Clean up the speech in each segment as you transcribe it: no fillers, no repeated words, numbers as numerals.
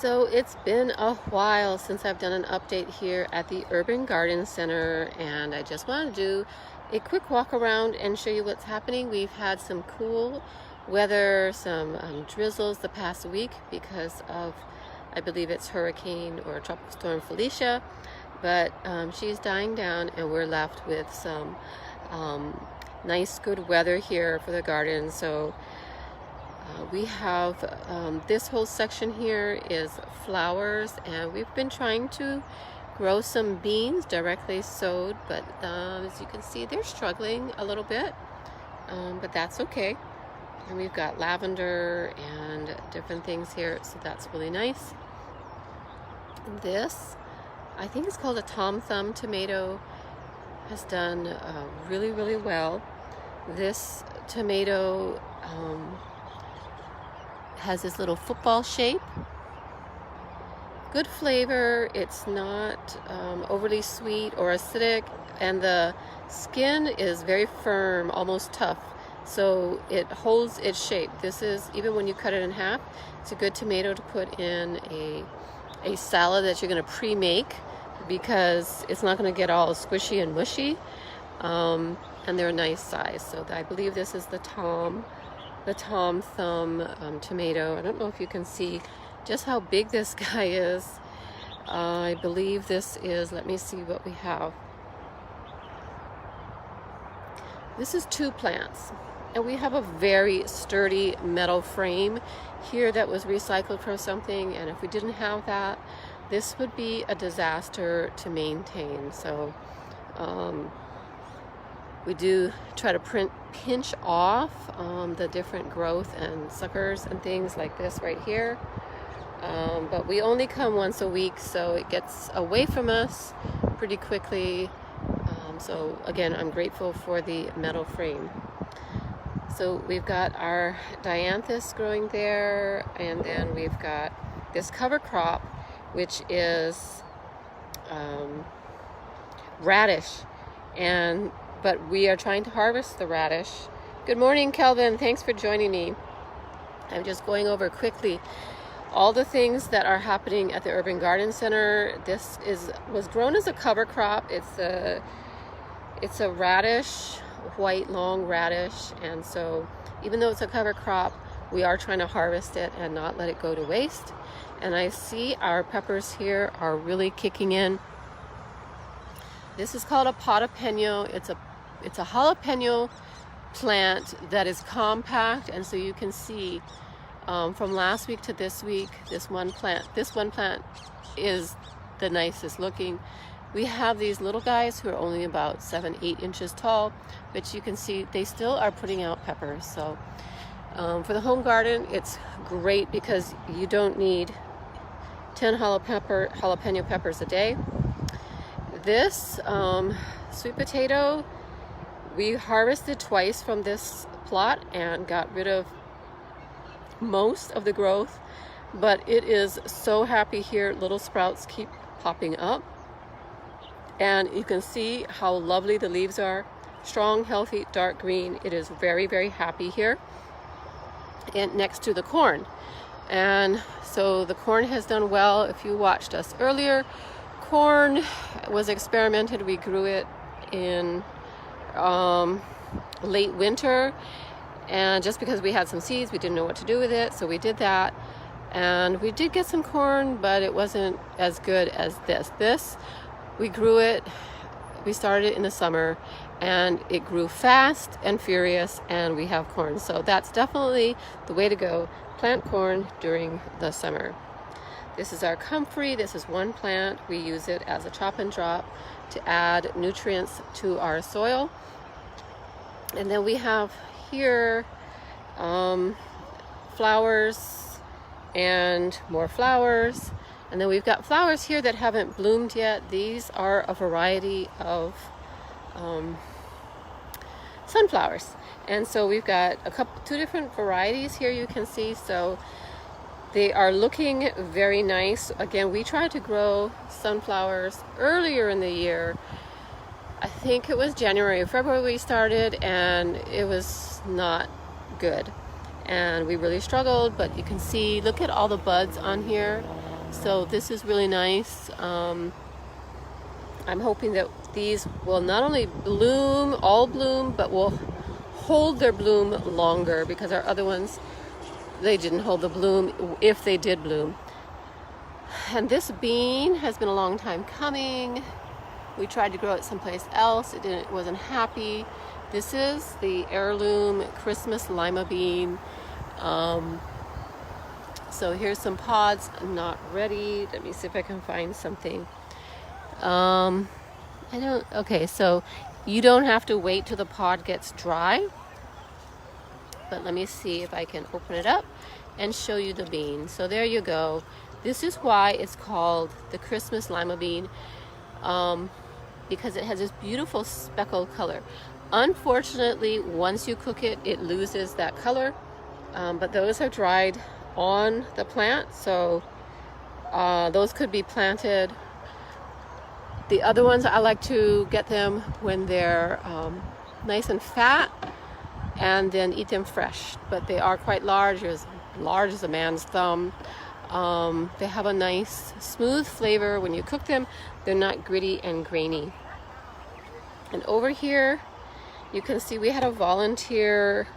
So it's been a while since I've done an update here at the Urban Garden Center, and I just want to do a quick walk around and show you what's happening. We've had some cool weather, some drizzles the past week because of, I believe it's Hurricane or Tropical Storm Felicia, but she's dying down and we're left with some nice good weather here for the garden. So we have this whole section here is flowers, and we've been trying to grow some beans directly sowed, but as you can see, they're struggling a little bit, but that's okay. And we've got lavender and different things here, so that's really nice. This, I think it's called a Tom Thumb tomato, has done really well. This tomato has this little football shape, good flavor. It's not overly sweet or acidic, and the skin is very firm, almost tough, so it holds its shape. This is, even when you cut it in half, it's a good tomato to put in a salad that you're going to pre-make, because it's not going to get all squishy and mushy, and they're a nice size. So I believe this is the Tom Thumb tomato. I don't know if you can see just how big this guy is. I believe this is, let me see what we have. This is 2 plants, and we have a very sturdy metal frame here that was recycled from something, and if we didn't have that, this would be a disaster to maintain. So we do try to pinch off the different growth and suckers and things like this right here. But we only come once a week, so it gets away from us pretty quickly. So again, I'm grateful for the metal frame. So we've got our dianthus growing there, and then we've got this cover crop, which is radish, but we are trying to harvest the radish. Good morning, Kelvin. Thanks for joining me. I'm just going over quickly all the things that are happening at the Urban Garden Center. This was grown as a cover crop. It's a radish, white long radish, and so even though it's a cover crop, we are trying to harvest it and not let it go to waste. And I see our peppers here are really kicking in. This is called a jalapeno. It's a jalapeno plant that is compact, and so you can see from last week to this week, this one plant is the nicest looking. We have these little guys who are only about 7-8 inches tall, but you can see they still are putting out peppers. So for the home garden, it's great because you don't need 10 jalapeno peppers a day. This sweet potato, we harvested twice from this plot and got rid of most of the growth, but it is so happy here. Little sprouts keep popping up, and you can see how lovely the leaves are. Strong, healthy, dark green. It is very happy here, and next to the corn. And so the corn has done well. If you watched us earlier, corn was experimented. We grew it in late winter, and just because we had some seeds, we didn't know what to do with it, so we did that, and we did get some corn, but it wasn't as good as this. We grew it, we started it in the summer, and it grew fast and furious, and we have corn. So that's definitely the way to go. Plant corn during the summer. This is our comfrey. This is one plant. We use it as a chop and drop to add nutrients to our soil. And then we have here flowers and more flowers. And then we've got flowers here that haven't bloomed yet. These are a variety of sunflowers. And so we've got two different varieties here you can see. So they are looking very nice. Again, we tried to grow sunflowers earlier in the year. I think it was January or February we started, and it was not good. And we really struggled, but you can see, look at all the buds on here. So this is really nice. I'm hoping that these will not only bloom, all bloom, but will hold their bloom longer, because our other ones, they didn't hold the bloom if they did bloom. And this bean has been a long time coming. We tried to grow it someplace else. It wasn't happy. This is the heirloom Christmas lima bean. So here's some pods, not ready. Let me see if I can find something. Okay, so you don't have to wait till the pod gets dry. But let me see if I can open it up and show you the bean. So there you go. This is why it's called the Christmas lima bean, because it has this beautiful speckled color. Unfortunately, once you cook it, it loses that color, but those are dried on the plant, so those could be planted. The other ones, I like to get them when they're nice and fat, and then eat them fresh. But they are quite large as a man's thumb. They have a nice smooth flavor when you cook them. They're not gritty and grainy. And over here you can see we had a volunteer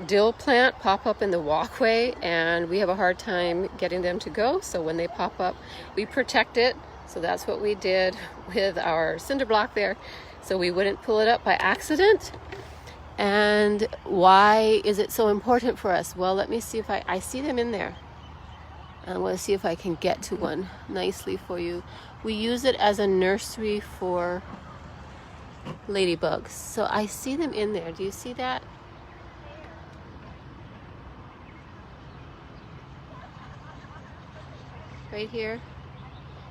dill plant pop up in the walkway, and we have a hard time getting them to go. So when they pop up, we protect it. So that's what we did with our cinder block there, so we wouldn't pull it up by accident. And why is it so important for us? Well, let me see if I see them in there. I want to see if I can get to one nicely for you. We use it as a nursery for ladybugs. So I see them in there. Do you see that? Right here.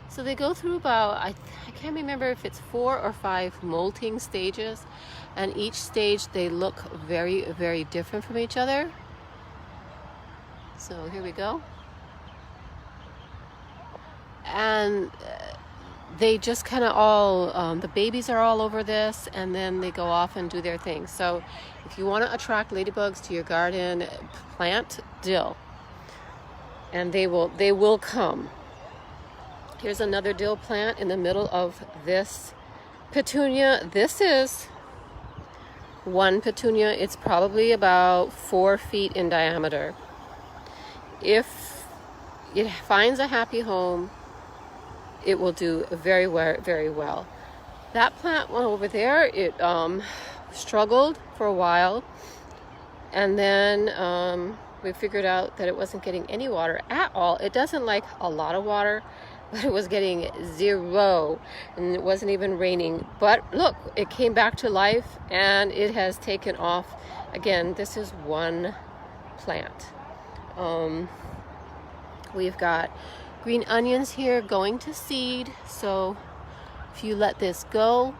So they go through about, I can't remember if it's 4 or 5 molting stages, and each stage they look very, very different from each other. So here we go. And they just kind of all, the babies are all over this, and then they go off and do their thing. So if you want to attract ladybugs to your garden, plant dill, and they will come. Here's another dill plant in the middle of this petunia. This is one petunia. It's probably about 4 feet in diameter. If it finds a happy home, it will do very well. That plant one over there, it struggled for a while, and then we figured out that it wasn't getting any water at all. It doesn't like a lot of water, but it was getting 0, and it wasn't even raining. But look, it came back to life, and it has taken off again. This is one plant. We've got green onions here going to seed. So if you let this go,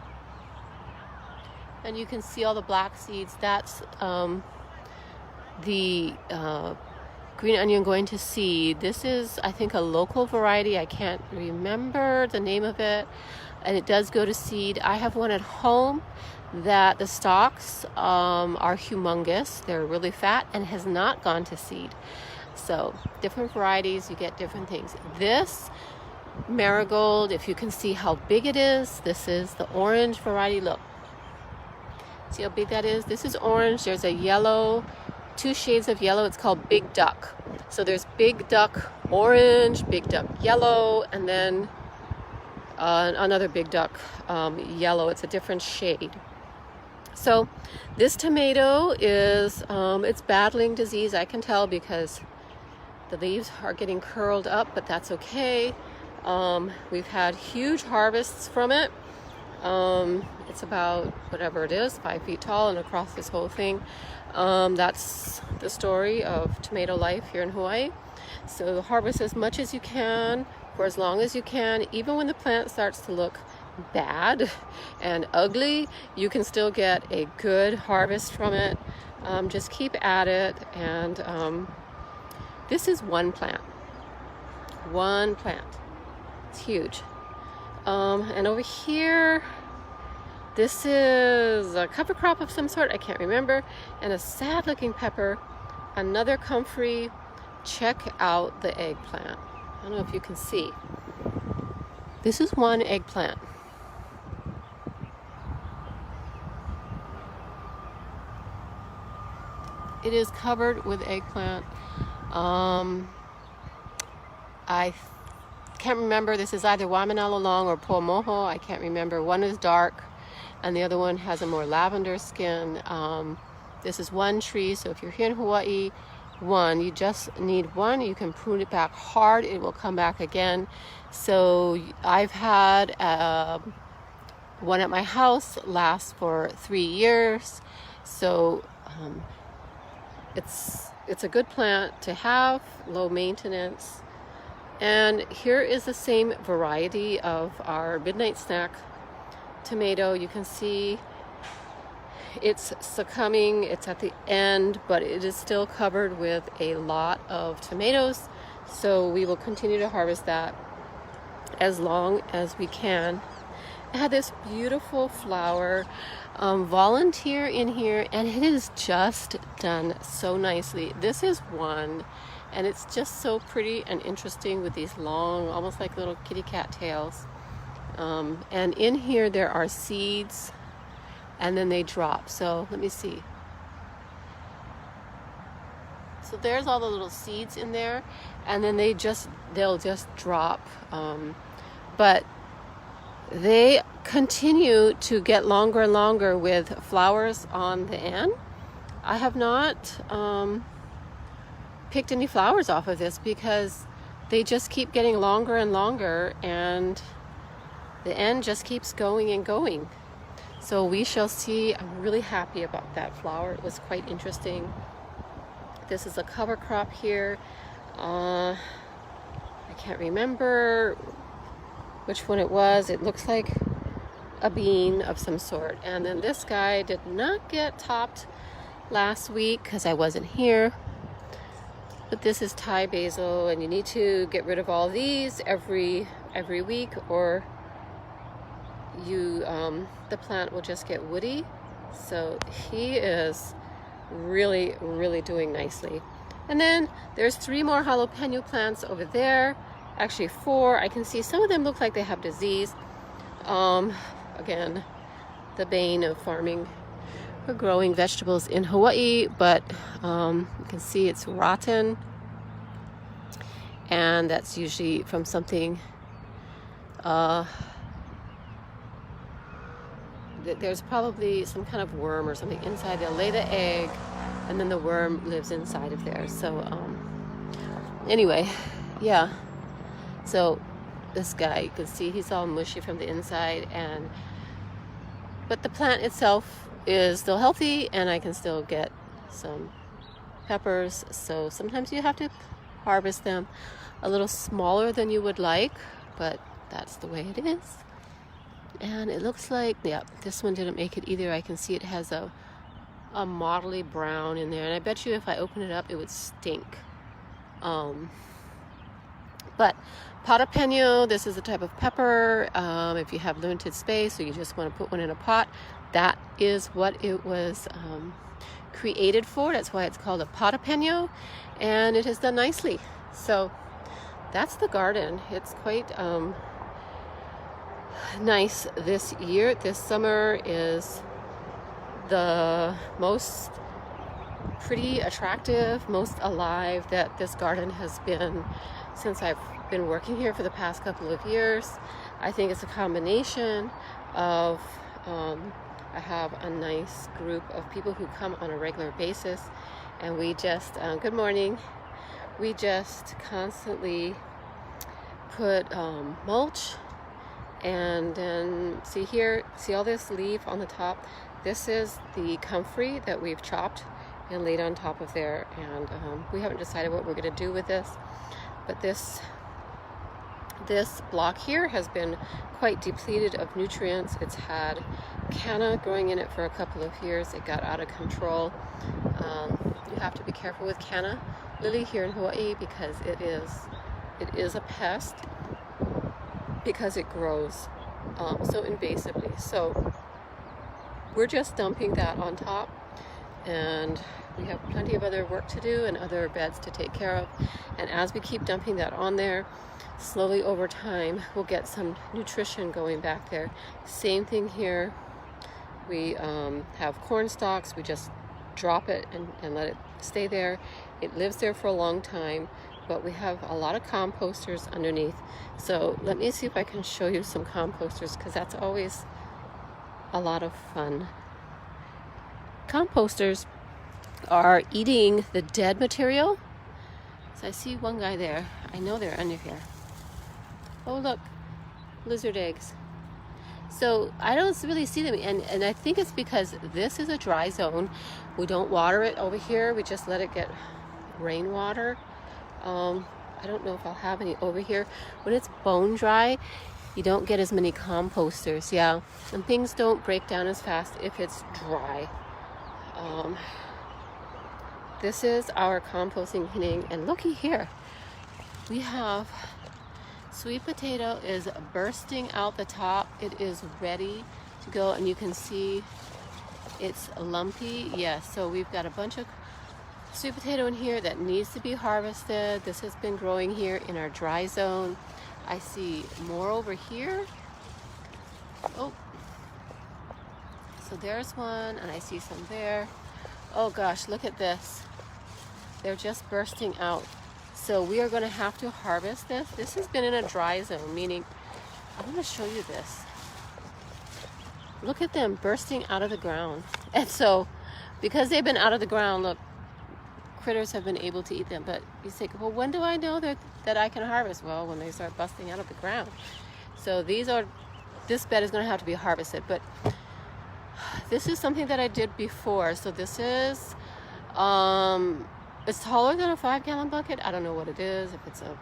and you can see all the black seeds, that's the green onion going to seed. This is, I think, a local variety. I can't remember the name of it, and it does go to seed. I have one at home that the stalks are humongous. They're really fat and has not gone to seed. So different varieties, you get different things. This marigold, if you can see how big it is, this is the orange variety. Look, see how big that is? This is orange. There's a yellow, 2 shades of yellow. It's called Big Duck. So there's Big Duck orange, Big Duck yellow, and then another Big Duck yellow. It's a different shade. So this tomato is it's battling disease. I can tell because the leaves are getting curled up, but that's okay. We've had huge harvests from it. It's about whatever it is, 5 feet tall and across this whole thing. That's the story of tomato life here in Hawaii. So harvest as much as you can for as long as you can. Even when the plant starts to look bad and ugly, you can still get a good harvest from it. Just keep at it. And this is one plant. It's huge. And over here, this is a cover crop of some sort, I can't remember, and a sad looking pepper, another comfrey. Check out the eggplant. I don't know if you can see. This is one eggplant. It is covered with eggplant. I can't remember. This is either Wamanalo long or Pomoho. I can't remember. One is dark and the other one has a more lavender skin. This is one tree, so if you're here in Hawaii, you just need one. You can prune it back hard. It will come back again. So I've had one at my house last for 3 years. So it's a good plant to have, low maintenance. And here is the same variety of our midnight snack tomato. You can see it's succumbing, it's at the end, but it is still covered with a lot of tomatoes. So we will continue to harvest that as long as we can. I had this beautiful flower volunteer in here, and it is just done so nicely. This is one, and it's just so pretty and interesting with these long, almost like little kitty cat tails. And in here there are seeds, and then they drop. So let me see. So there's all the little seeds in there, and then they'll just drop. But they continue to get longer and longer with flowers on the end. I have not picked any flowers off of this because they just keep getting longer and longer, and the end just keeps going and going. So we shall see. I'm really happy about that flower. It was quite interesting. This is a cover crop here. I can't remember which one it was. It looks like a bean of some sort. And then this guy did not get topped last week because I wasn't here. But this is Thai basil, and you need to get rid of all these every week, or the plant will just get woody. So he is really, really doing nicely. And then there's 3 more jalapeno plants over there. Actually 4. I can see some of them look like they have disease. Again, the bane of farming or growing vegetables in Hawaii, but you can see it's rotten, and that's usually from something there's probably some kind of worm or something inside. They'll lay the egg, and then the worm lives inside of there. So anyway, yeah. So this guy, you can see he's all mushy from the inside, but the plant itself is still healthy, and I can still get some peppers. So sometimes you have to harvest them a little smaller than you would like, but that's the way it is. And it looks like, yeah, this one didn't make it either. I can see it has a mottly brown in there, and I bet you if I open it up it would stink. But jalapeno, this is a type of pepper. If you have limited space or you just want to put one in a pot, that is what it was created for. That's why it's called a jalapeno, and it has done nicely. So that's the garden. It's quite nice this year. This summer is the most pretty attractive, most alive that this garden has been since I've been working here for the past couple of years. I think it's a combination of I have a nice group of people who come on a regular basis, and we just good morning, we just constantly put mulch. And then see all this leaf on the top? This is the comfrey that we've chopped and laid on top of there, and we haven't decided what we're going to do with this, but this block here has been quite depleted of nutrients. It's had canna growing in it for a couple of years. It got out of control. You have to be careful with canna lily here in Hawaii because it is a pest, because it grows so invasively. So we're just dumping that on top, and we have plenty of other work to do and other beds to take care of. And as we keep dumping that on there, slowly over time, we'll get some nutrition going back there. Same thing here. We have corn stalks. We just drop it and let it stay there. It lives there for a long time, but we have a lot of composters underneath. So let me see if I can show you some composters, because that's always a lot of fun. Composters are eating the dead material. So I see one guy there. I know they're under here. Oh, look, lizard eggs. So I don't really see them, and I think it's because this is a dry zone. We don't water it over here. We just let it get rainwater. I don't know if I'll have any over here. When it's bone dry, you don't get as many composters, yeah. And things don't break down as fast if it's dry. This is our composting hitting, and looky here. We have sweet potato is bursting out the top. It is ready to go, and you can see it's lumpy. Yes, so we've got a bunch of sweet potato in here that needs to be harvested. This has been growing here in our dry zone. I see more over here. Oh, so there's one, and I see some there. Oh gosh, look at this. They're just bursting out. So we are going to have to harvest this. This has been in a dry zone, meaning, I'm going to show you this. Look at them bursting out of the ground. And so, because they've been out of the ground, look, critters have been able to eat them. But you say, well, when do I know that I can harvest? Well, when they start busting out of the ground. So this bed is going to have to be harvested. But this is something that I did before. So this is, it's taller than a 5-gallon bucket. I don't know what it is, if it's a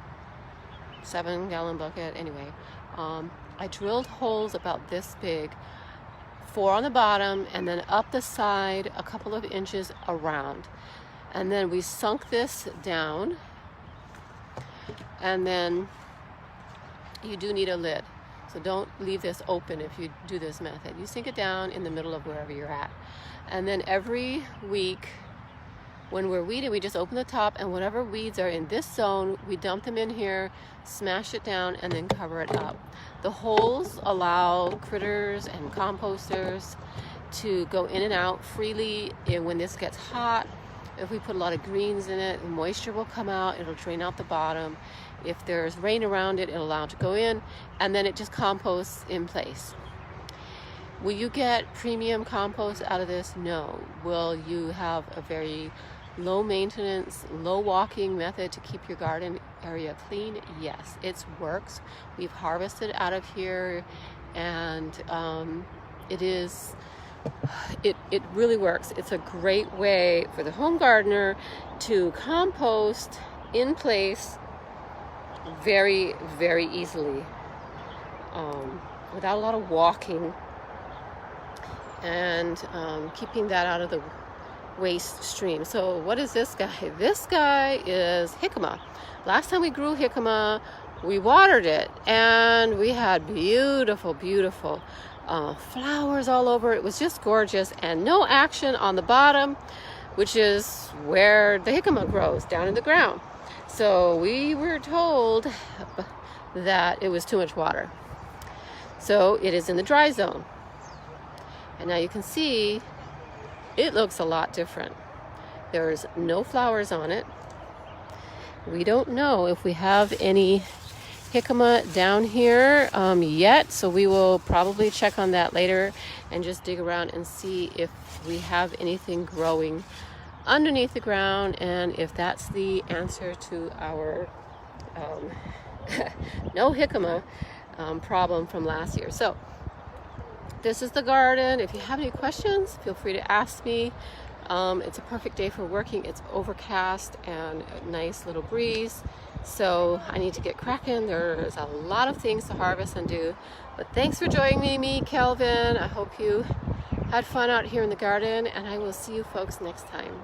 7-gallon bucket. Anyway, I drilled holes about this big, 4 on the bottom, and then up the side a couple of inches around. And then we sunk this down, and then you do need a lid. So don't leave this open if you do this method. You sink it down in the middle of wherever you're at. And then every week, when we're weeding, we just open the top, and whatever weeds are in this zone, we dump them in here, smash it down, and then cover it up. The holes allow critters and composters to go in and out freely. And when this gets hot, if we put a lot of greens in it, moisture will come out, it'll drain out the bottom. If there's rain around it, it'll allow it to go in, and then it just composts in place. Will you get premium compost out of this? No. Will you have a very low maintenance, low walking method to keep your garden area clean? Yes, it works. We've harvested out of here, and it really works. It's a great way for the home gardener to compost in place very, very easily, without a lot of walking, and keeping that out of the waste stream. So what is this guy? This guy is jicama. Last time we grew jicama, we watered it, and we had beautiful, beautiful flowers all over. It was just gorgeous, and no action on the bottom, which is where the jicama grows, down in the ground. So we were told that it was too much water. So it is in the dry zone. And now you can see it looks a lot different. There's no flowers on it. We don't know if we have any jicama down here yet, so we will probably check on that later and just dig around and see if we have anything growing underneath the ground, and if that's the answer to our no jicama problem from last year. So this is the garden. If you have any questions, feel free to ask me. It's a perfect day for working. It's overcast and a nice little breeze. So I need to get cracking. There's a lot of things to harvest and do. But thanks for joining me, Kelvin. I hope you had fun out here in the garden, and I will see you folks next time.